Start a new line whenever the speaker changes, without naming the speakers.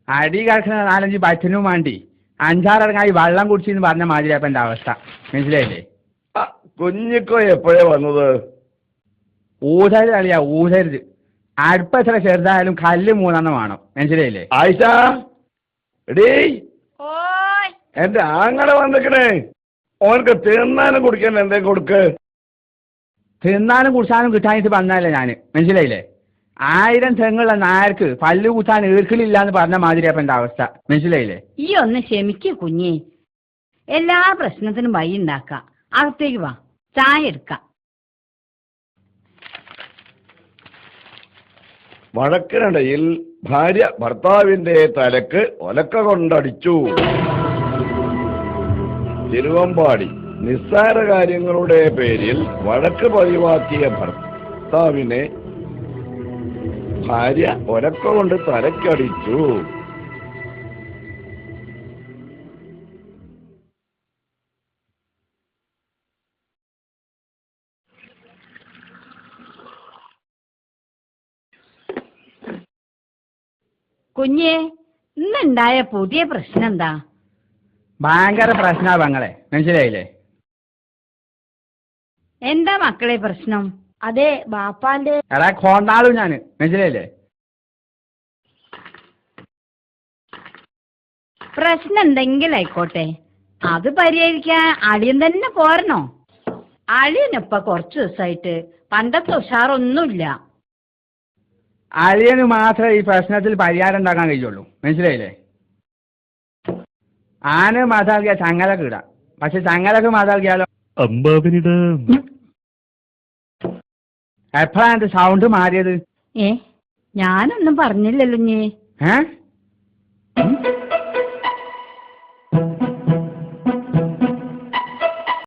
അടി കിടക്കുന്ന 4-5 പച്ചനും വേണ്ടി 5-6 വെള്ളം കുടിച്ചെന്ന് പറഞ്ഞ മാതിരി അപ്പം എൻ്റെ അവസ്ഥ. മനസ്സിലായില്ലേ?
കുഞ്ഞിക്കോ എപ്പോഴേ വന്നത്?
ഊതരുത് അളിയാ, ഊതരുത്. അടുപ്പ് എത്ര ചെറുതായാലും കല്ല് 3 വേണം. മനസ്സിലായില്ലേ?
ആയിഷ, എന്റെ ആങ്ങളെ വന്നിക്കണേ. ഓനക്ക് തിന്നാനും കുടിക്കാൻ എന്തേ കൊടുക്ക്.
തിന്നാനും കുടിച്ചാനും കിട്ടാനിട്ട് വന്നാലേ ഞാൻ. മനസ്സിലായില്ലേ? 1000 തെങ്ങുള്ള നായർക്ക് പല്ല് കുത്താൻ ഈർക്കിലില്ല എന്ന് പറഞ്ഞ മാതിരി അപ്പം എൻ്റെ അവസ്ഥ. മനസ്സിലായില്ലേ?
ഈ ഒന്ന് ക്ഷമിക്കൂ കുഞ്ഞേ. എല്ലാ പ്രശ്നത്തിനും വഴി ഉണ്ടാക്കാം. അകത്തേക്ക് വാ, ചായ എടുക്കാം.
വഴക്കിനിടയിൽ ഭാര്യ ഭർത്താവിന്റെ തലക്ക് ഒലക്ക കൊണ്ടടിച്ചു. തിരുവമ്പാടി നിസ്സാര കാര്യങ്ങളുടെ പേരിൽ വഴക്ക് പതിവാക്കിയ ഭർത്താവിനെ ഭാര്യ ഒലക്ക കൊണ്ട് തലക്കടിച്ചു.
കുഞ്ഞേ, ഇന്നുണ്ടായ പുതിയ പ്രശ്നം എന്താ?
ഭയങ്കര പ്രശ്നമാ പെങ്ങളെ. മനസ്സിലായില്ലേ?
എന്താ മക്കളെ പ്രശ്നം? അതെ ബാപ്പാന്റെ
എടാ കൊണ്ടാളും ഞാൻ. മനസ്സിലായില്ലേ?
പ്രശ്നം എന്തെങ്കിലും ആയിക്കോട്ടെ, അത് പരിഹരിക്കാൻ അളിയൻ തന്നെ പോരണോ? അളിയനിപ്പ കുറച്ചു ദിവസമായിട്ട് പണ്ടത്തെ ഉഷാറൊന്നുമില്ല.
അളിയന് മാത്രമേ ഈ പ്രശ്നത്തിൽ പരിഹാരം ഉണ്ടാക്കാൻ കഴിയുള്ളൂ. മനസ്സിലായില്ലേ? ആന മാതാക്കിയാൽ ചങ്ങലക്ക് ഇടാം, പക്ഷെ ചങ്ങലക്ക് മാതാക്കിയാലോ എപ്പോഴാണ് എന്റെ സൗണ്ട് മാറിയത്?
ഞാനൊന്നും പറഞ്ഞില്ലല്ലോ.
ഏ